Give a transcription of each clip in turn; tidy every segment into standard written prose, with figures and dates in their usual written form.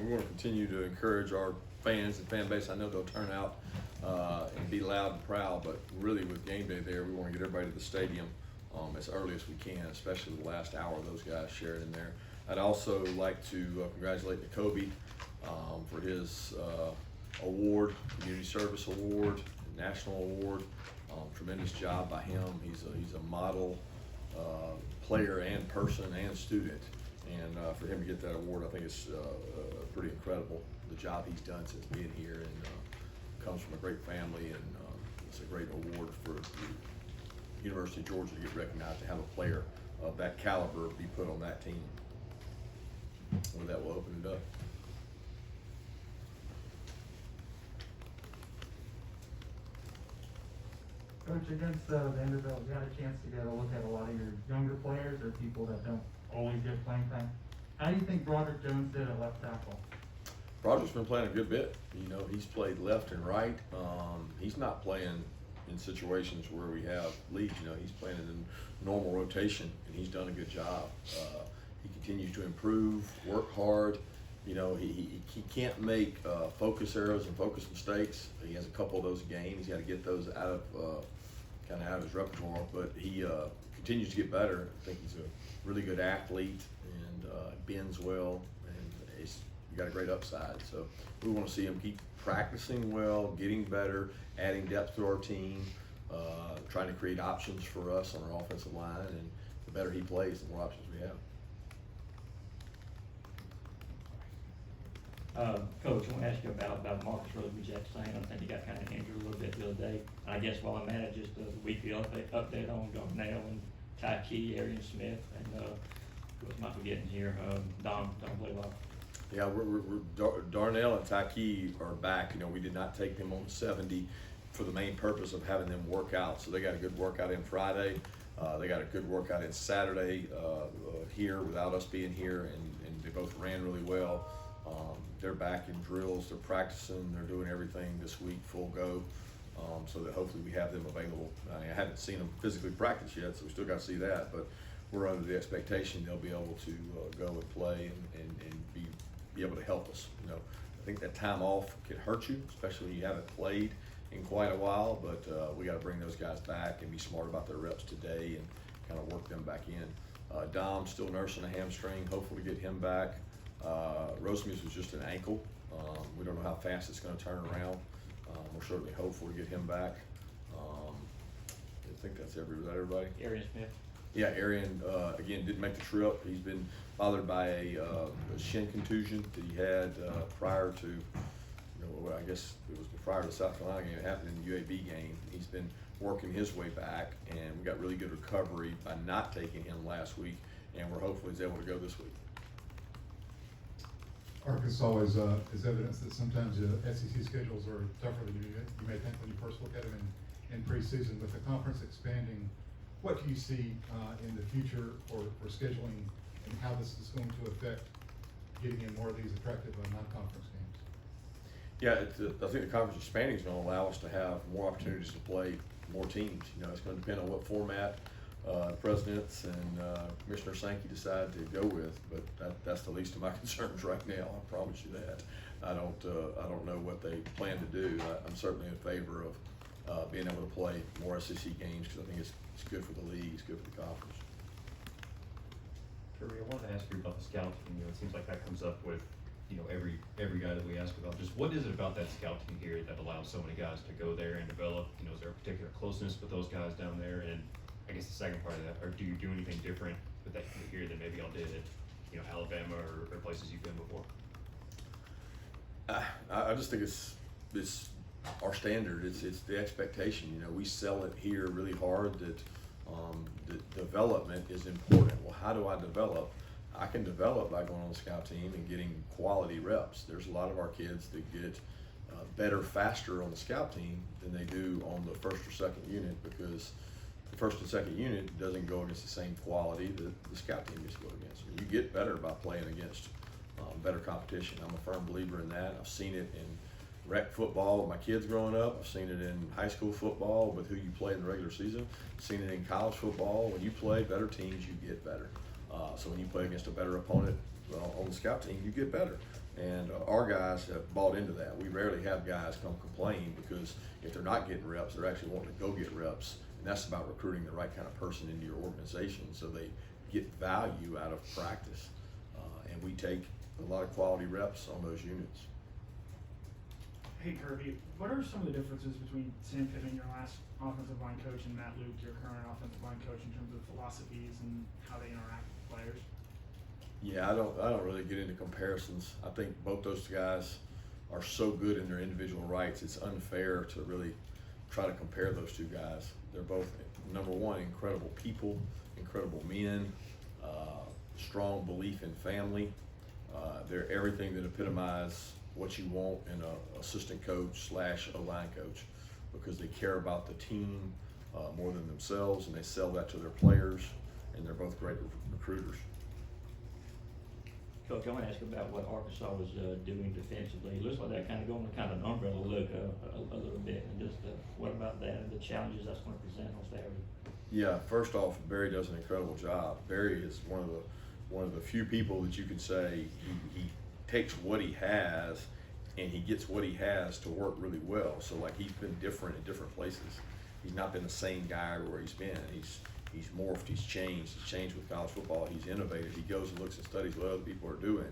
we want to continue to encourage our fans and fan base. I know they'll turn out and be loud and proud, but really with game day there, we want to get everybody to the stadium as early as we can, especially the last hour those guys shared in there. I'd also like to congratulate Kirby for his award, Community Service Award, National Award. Tremendous job by him. He's a model player and person and student, and for him to get that award, I think it's pretty incredible, the job he's done since being here, and comes from a great family, and it's a great award for the University of Georgia to get recognized, to have a player of that caliber be put on that team. With that, we'll open it up. Coach, against Vanderbilt, you had a chance to get a look at a lot of your younger players or people that don't always get playing time. How do you think Broderick Jones did at left tackle? Broderick's been playing a good bit. You know, he's played left and right. He's not playing in situations where we have leads. You know, he's playing in normal rotation, and he's done a good job. He continues to improve, work hard. You know, he can't make focus errors and focus mistakes. He has a couple of those a game. He's got to get those out of kind of out of his repertoire, but he continues to get better. I think he's a really good athlete and bends well, and he's got a great upside. So we want to see him keep practicing well, getting better, adding depth to our team, trying to create options for us on our offensive line, and the better he plays, the more options we have. Coach, I want to ask you about Marcus Roseby-Jackson. I think he got kind of injured a little bit the other day. I guess while I'm at it, just a weekly update on Darnell and Ty Key, Arian Smith, and who else am I forgetting here? Don Blaylock. Yeah, Darnell and Ty Key are back. You know, we did not take them on 70 for the main purpose of having them work out. So they got a good workout in Friday. They got a good workout in Saturday here without us being here, and they both ran really well. They're back in drills, they're practicing, they're doing everything this week full go, so that hopefully we have them available. I haven't seen them physically practice yet, so we still got to see that, but we're under the expectation they'll be able to go and play and be able to help us. You know, I think that time off can hurt you, especially when you haven't played in quite a while, but we got to bring those guys back and be smart about their reps today and kind of work them back in. Dom's still nursing a hamstring, hopefully get him back. Rosemu's was just an ankle. We don't know how fast it's going to turn around. We're certainly hopeful to get him back. I think that's everybody. Arian Smith. Yeah, Arian, again, didn't make the trip. He's been bothered by a shin contusion that he had prior to, I guess it was prior to the South Carolina game. It happened in the UAB game. He's been working his way back, and we got really good recovery by not taking him last week, and we're hopefully he's able to go this week. Arkansas is evidence that sometimes SEC schedules are tougher than you may think when you first look at them in preseason. With the conference expanding, what do you see in the future for scheduling, and how this is going to affect getting in more of these attractive non-conference games? Yeah, I think the conference expanding is going to allow us to have more opportunities to play more teams. You know, it's going to depend on what format presidents and Commissioner Sankey decide to go with, but that's the least of my concerns right now. I promise you that. I don't know what they plan to do. I'm certainly in favor of being able to play more SEC games, because I think it's good for the league, it's good for the conference. Kirby, I wanted to ask you about the scout team. You know, it seems like that comes up with, you know, every guy that we ask about. Just what is it about that scout team here that allows so many guys to go there and develop? You know, is there a particular closeness with those guys down there? And I guess the second part of that, or do you do anything different with that here than maybe y'all did at, you know, Alabama or places you've been before? I just think it's our standard. It's the expectation. You know, we sell it here really hard that the development is important. Well, how do I develop? I can develop by going on the scout team and getting quality reps. There's a lot of our kids that get better faster on the scout team than they do on the first or second unit, because the first and second unit doesn't go against the same quality that the scout team gets to go against. You get better by playing against better competition. I'm a firm believer in that. I've seen it in rec football with my kids growing up. I've seen it in high school football with who you play in the regular season. I've seen it in college football. When you play better teams, you get better. So when you play against a better opponent on the scout team, you get better. And our guys have bought into that. We rarely have guys come complain because if they're not getting reps, they're actually wanting to go get reps. And that's about recruiting the right kind of person into your organization so they get value out of practice. And we take a lot of quality reps on those units. Hey Kirby, what are some of the differences between Sam Pittman, your last offensive line coach, and Matt Luke, your current offensive line coach, in terms of philosophies and how they interact with players? Yeah, I don't really get into comparisons. I think both those guys are so good in their individual rights. It's unfair to really try to compare those two guys. They're both, number one, incredible people, incredible men, strong belief in family. They're everything that epitomize what you want in a assistant coach / a line coach, because they care about the team more than themselves, and they sell that to their players, and they're both great recruiters. Coach, I want to ask about what Arkansas was doing defensively. It looks like they're kind of going to kind of an umbrella look a little bit, and just what about that and the challenges that's going to present on Saturday? Yeah, first off, Barry does an incredible job. Barry is one of the few people that you could say he takes what he has and he gets what he has to work really well. So like he's been different in different places. He's not been the same guy where he's been. He's morphed, he's changed with college football, he's innovated, he goes and looks and studies what other people are doing.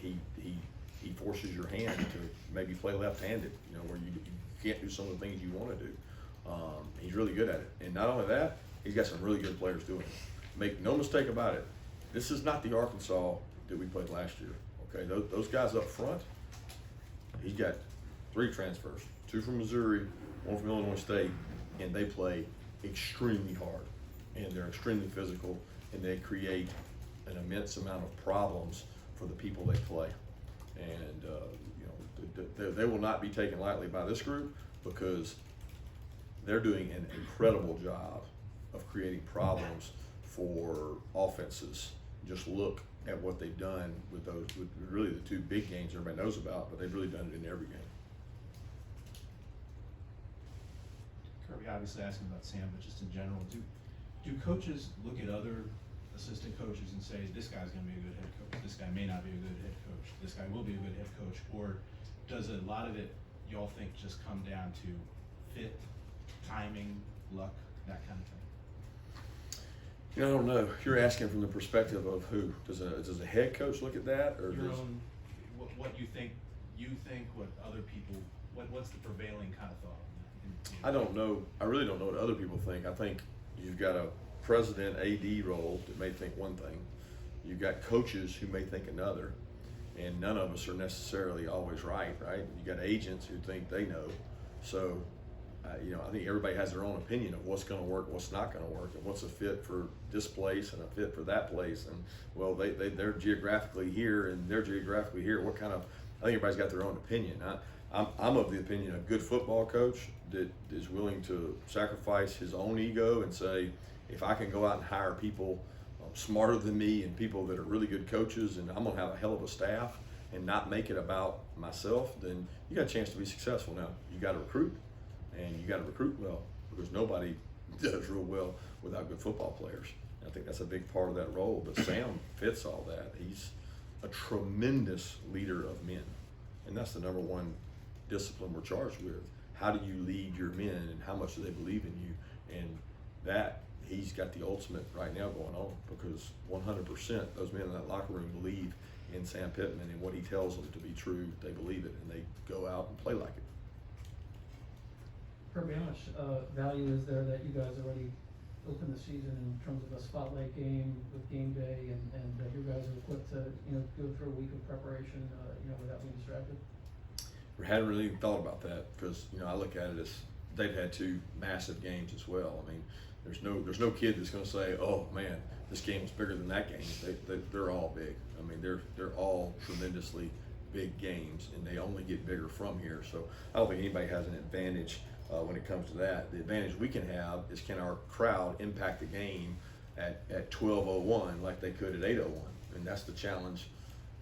He forces your hand to maybe play left-handed, you know, where you can't do some of the things you want to do. He's really good at it. And not only that, he's got some really good players doing it. Make no mistake about it, this is not the Arkansas that we played last year, okay? Those guys up front, he's got 3 transfers, 2 from Missouri, 1 from Illinois State, and they play extremely hard, and they're extremely physical, and they create an immense amount of problems for the people they play. And you know, they will not be taken lightly by this group, because they're doing an incredible job of creating problems for offenses. Just look at what they've done with those, with really the 2 big games everybody knows about, but they've really done it in every game. Kirby, obviously asking about Sam, but just in general, do coaches look at other assistant coaches and say, this guy's gonna be a good head coach, this guy may not be a good head coach, this guy will be a good head coach, or does a lot of it, y'all think, just come down to fit, timing, luck, that kind of thing? You know, I don't know. You're asking from the perspective of who? Does a head coach look at that, or Your does own, what you think, what other people, what's the prevailing kind of thought on that? I don't know. I really don't know what other people think. I think you've got a president AD role that may think one thing. You've got coaches who may think another, and none of us are necessarily always right. You got agents who think they know. So, you know, I think everybody has their own opinion of what's going to work, what's not going to work, and what's a fit for this place and a fit for that place. And well, they're geographically here and they're geographically here. What kind of? I think everybody's got their own opinion. I'm of the opinion a good football coach that is willing to sacrifice his own ego and say, if I can go out and hire people smarter than me and people that are really good coaches, and I'm going to have a hell of a staff and not make it about myself, then you got a chance to be successful. Now, you got to recruit, and you got to recruit well, because nobody does real well without good football players. And I think that's a big part of that role, but Sam fits all that. He's a tremendous leader of men, and that's the number one discipline we're charged with. How do you lead your men, and how much do they believe in you? And that, he's got the ultimate right now going on, because 100% those men in that locker room believe in Sam Pittman, and what he tells them to be true, they believe it, and they go out and play like it. Kirby, how much value is there that you guys already opened the season in terms of a spotlight game with game day, and you guys are equipped to, you know, go through a week of preparation, you know, without being distracted? We hadn't really even thought about that, because, you know, I look at it as they've had 2 massive games as well. I mean, there's no kid that's going to say, oh man, this game is bigger than that game. They're all big. I mean, they're all tremendously big games, and they only get bigger from here. So I don't think anybody has an advantage when it comes to that. The advantage we can have is, can our crowd impact the game at 12:01 like they could at 8:01, and that's the challenge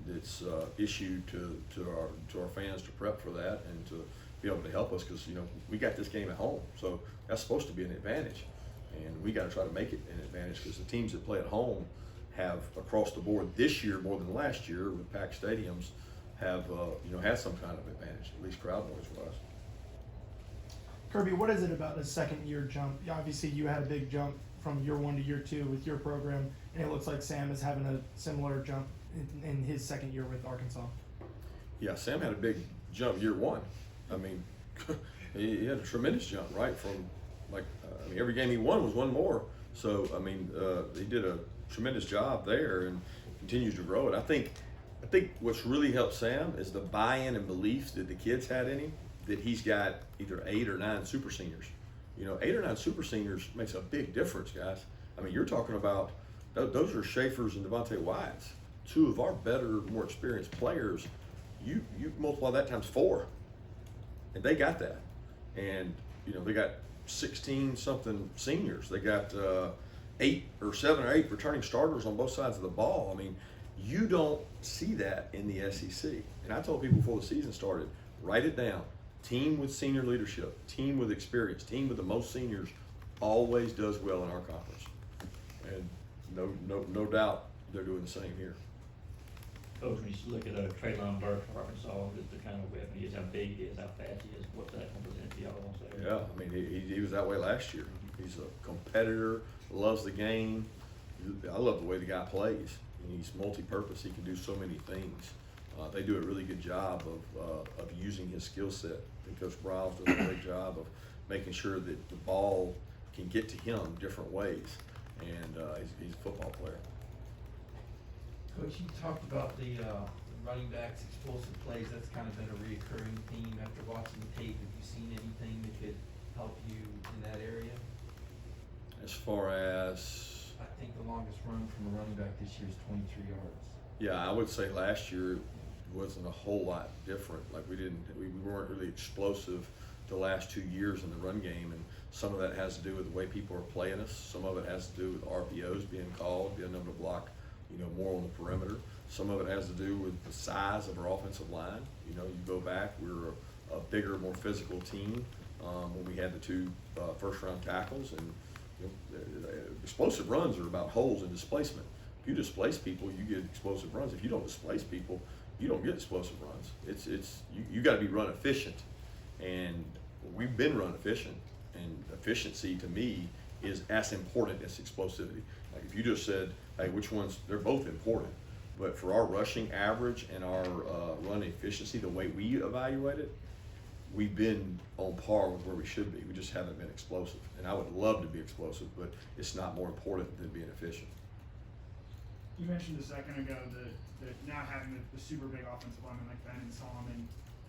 that's issued to our fans to prep for that and to be able to help us, because, you know, we got this game at home, so that's supposed to be an advantage, and we got to try to make it an advantage, because the teams that play at home have across the board this year more than last year with packed stadiums have had some kind of advantage, at least crowd noise wise. Kirby, what is it about the second year jump? Obviously, you had a big jump from year 1 to year 2 with your program, and it looks like Sam is having a similar jump in his second year with Arkansas. Yeah, Sam had a big jump year 1. I mean, he had a tremendous jump, right? From every game he won was one more. So I mean, he did a tremendous job there and continues to grow it. I think what's really helped Sam is the buy-in and belief that the kids had in him. That he's got either 8 or 9 super seniors. 8 or 9 super seniors makes a big difference, guys. I mean, you're talking about those are Schaefer's and Devontae Wyatt's, 2 of our better, more experienced players. You multiply that times 4, and they got that. And they got 16 something seniors. They got 7 or 8 returning starters on both sides of the ball. I mean, you don't see that in the SEC. And I told people before the season started, write it down. Team with senior leadership, team with experience, team with the most seniors always does well in our conference. And no doubt they're doing the same here. Coach, when you look at Traylon Burke from Arkansas, just the kind of weapon he is, how big he is, how fast he is, what's that going to present to y'all? Yeah, I mean, he was that way last year. He's a competitor, loves the game. I love the way the guy plays. He's multi-purpose. He can do so many things. They do a really good job of using his skill set. I think Coach Briles does a great job of making sure that the ball can get to him different ways. And he's a football player. Coach, you talked about the running backs, explosive plays. That's kind of been a reoccurring theme after watching the tape. Have you seen anything that could help you in that area? As far as? I think the longest run from a running back this year is 23 yards. Yeah, I would say last year wasn't a whole lot different. Like we weren't really explosive the last 2 years in the run game, and some of that has to do with the way people are playing us. Some of it has to do with RPOs being called, being able to block, more on the perimeter. Some of it has to do with the size of our offensive line. You go back, we were a bigger, more physical team when we had the 2 first-round tackles, and explosive runs are about holes and displacement. If you displace people, you get explosive runs. If you don't displace people, you don't get explosive runs. You got to be run efficient, and we've been run efficient. And efficiency to me is as important as explosivity. Like if you just said, hey, which ones? They're both important, but for our rushing average and our run efficiency, the way we evaluate it, we've been on par with where we should be. We just haven't been explosive, and I would love to be explosive, but it's not more important than being efficient. You mentioned a second ago that not having the super big offensive lineman like Ben and Solomon,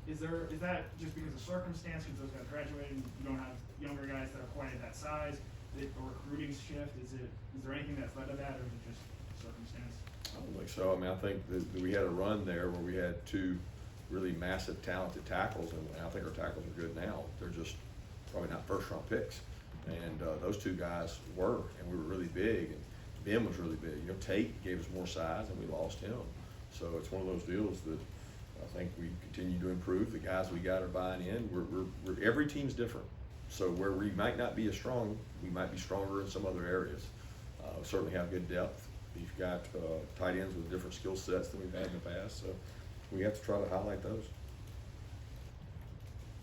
is that just because of circumstance, because those guys graduated and you don't have younger guys that are quite at that size, a recruiting shift? Is there anything that's led to that, or is it just circumstance? I don't think so. I mean, I think that we had a run there where we had 2 really massive, talented tackles, and I think our tackles are good now. They're just probably not first-round picks, and those 2 guys were, and we were really big, and Ben was really big. Tate gave us more size, and we lost him. So it's one of those deals that I think we continue to improve. The guys we got are buying in. We're every team's different. So where we might not be as strong, we might be stronger in some other areas. We certainly have good depth. We've got tight ends with different skill sets than we've had in the past. So we have to try to highlight those.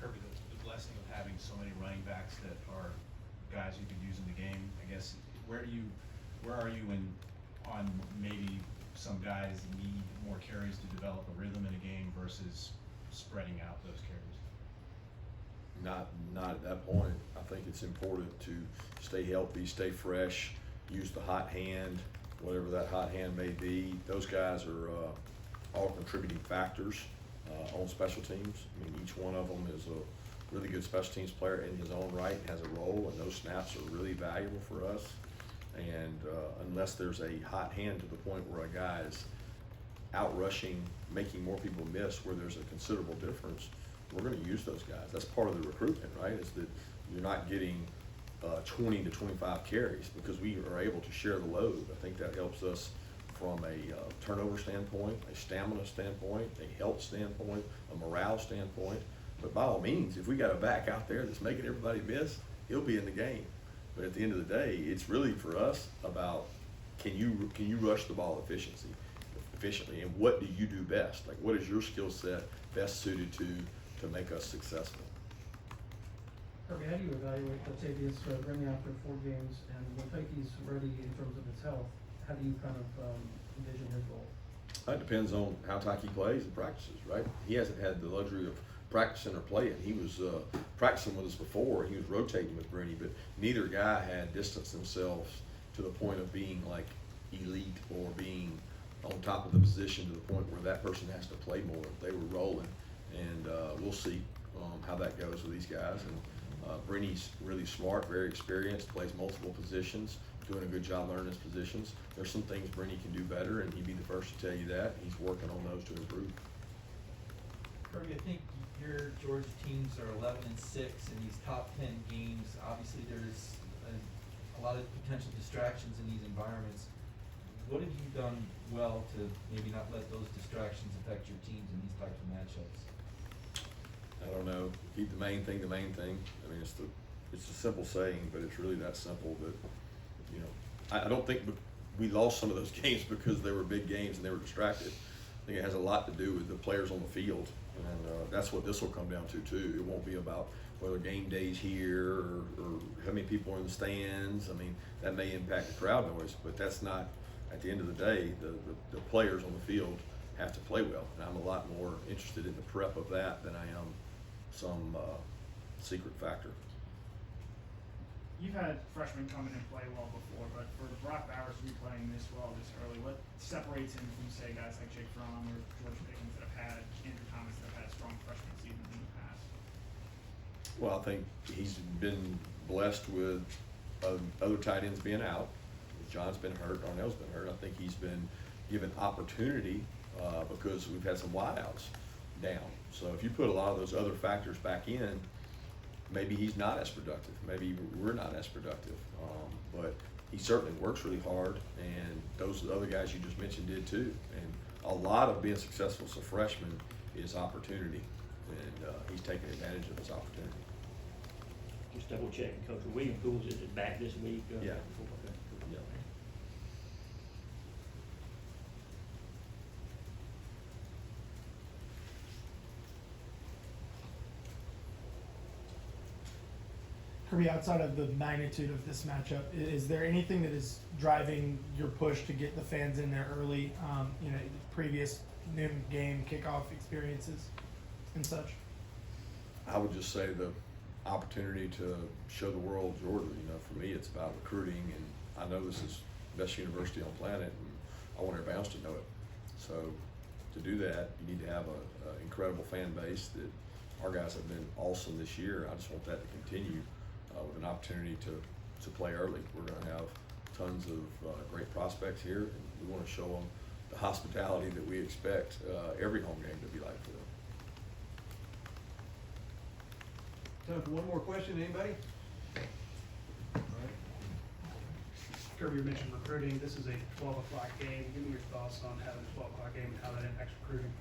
Kirby, the blessing of having so many running backs that are guys you could use in the game, I guess, where are you on maybe some guys need more carries to develop a rhythm in a game versus spreading out those carries? Not at that point. I think it's important to stay healthy, stay fresh, use the hot hand, whatever that hot hand may be. Those guys are all contributing factors on special teams. I mean, each one of them is a really good special teams player in his own right, has a role, and those snaps are really valuable for us. And unless there's a hot hand to the point where a guy is out rushing, making more people miss, where there's a considerable difference, we're going to use those guys. That's part of the recruitment, right? Is that you're not getting 20 to 25 carries because we are able to share the load. I think that helps us from a turnover standpoint, a stamina standpoint, a health standpoint, a morale standpoint. But by all means, if we got a back out there that's making everybody miss, he'll be in the game. But at the end of the day, it's really for us about can you rush the ball efficiently, and what do you do best? Like, what is your skill set best suited to make us successful? Kirby, how do you evaluate Latavius running after 4 games, and when Pikey's ready in terms of his health, how do you kind of envision his role? It depends on how Tyke plays and practices, right? He hasn't had the luxury of practicing or playing. He was practicing with us before, and he was rotating with Bruni, but neither guy had distanced themselves to the point of being like elite or being on top of the position to the point where that person has to play more. They were rolling, and we'll see how that goes with these guys. And Bruni's really smart, very experienced, plays multiple positions, doing a good job learning his positions. There's some things Bruni can do better, and he'd be the first to tell you that. He's working on those to improve. Kirby, I think your Georgia teams are 11-6 in these top 10 games. Obviously, there's a lot of potential distractions in these environments. What have you done well to maybe not let those distractions affect your teams in these types of matchups? I don't know. Keep the main thing the main thing. I mean, it's a simple saying, but it's really that simple. That, you know, I don't think we lost some of those games because they were big games and they were distracted. I think it has a lot to do with the players on the field, and that's what this will come down to too. It won't be about whether game day's here or how many people are in the stands. I mean, that may impact the crowd noise, but that's not. At the end of the day, the players on the field have to play well, and I'm a lot more interested in the prep of that than I am some secret factor. You've had freshmen come in and play well before, but for Brock Bowers to be playing this well this early, what separates him from, say, guys like Jake Fromm or George Pickens that have had, Andrew Thomas, that have had strong freshman seasons in the past? Well, I think he's been blessed with other tight ends being out. John's been hurt, Darnell's been hurt. I think he's been given opportunity because we've had some wideouts down. So if you put a lot of those other factors back in, maybe he's not as productive. Maybe we're not as productive. But he certainly works really hard, and those other guys you just mentioned did too. And a lot of being successful as a freshman is opportunity, and he's taking advantage of his opportunity. Just double checking, Coach William Pools is back this week. Yeah. Okay. Yeah. Kirby, outside of the magnitude of this matchup, is there anything that is driving your push to get the fans in there early? You know, previous noon game kickoff experiences and such. I would just say the opportunity to show the world Georgia. You know, for me, it's about recruiting, and I know this is the best university on the planet, and I want everybody else to know it. So to do that, you need to have an incredible fan base. That our guys have been awesome this year. I just want that to continue with an opportunity to play early. We're going to have tons of great prospects here, and we want to show them the hospitality that we expect every home game to be like for them. Time for one more question, anybody? All right. Kirby, you mentioned recruiting. This is a 12 o'clock game. Give me your thoughts on having a 12 o'clock game and how that impacts recruiting.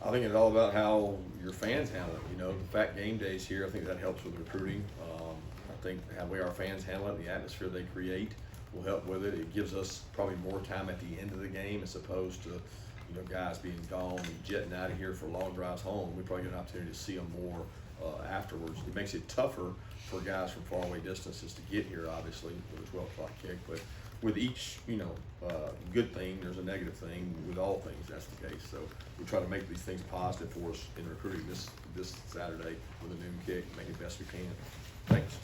I think it's all about how your fans handle it. You know, the fact game days here, I think that helps with recruiting. I think the way our fans handle it, the atmosphere they create will help with it. It gives us probably more time at the end of the game as opposed to, you know, guys being gone and jetting out of here for long drives home. We probably get an opportunity to see them more afterwards. It makes it tougher for guys from faraway distances to get here, obviously, with a 12 o'clock kick. But with each, you know, good thing, there's a negative thing. With all things, that's the case. So we try to make these things positive for us in recruiting this Saturday with a noon kick, make it best we can. Thanks.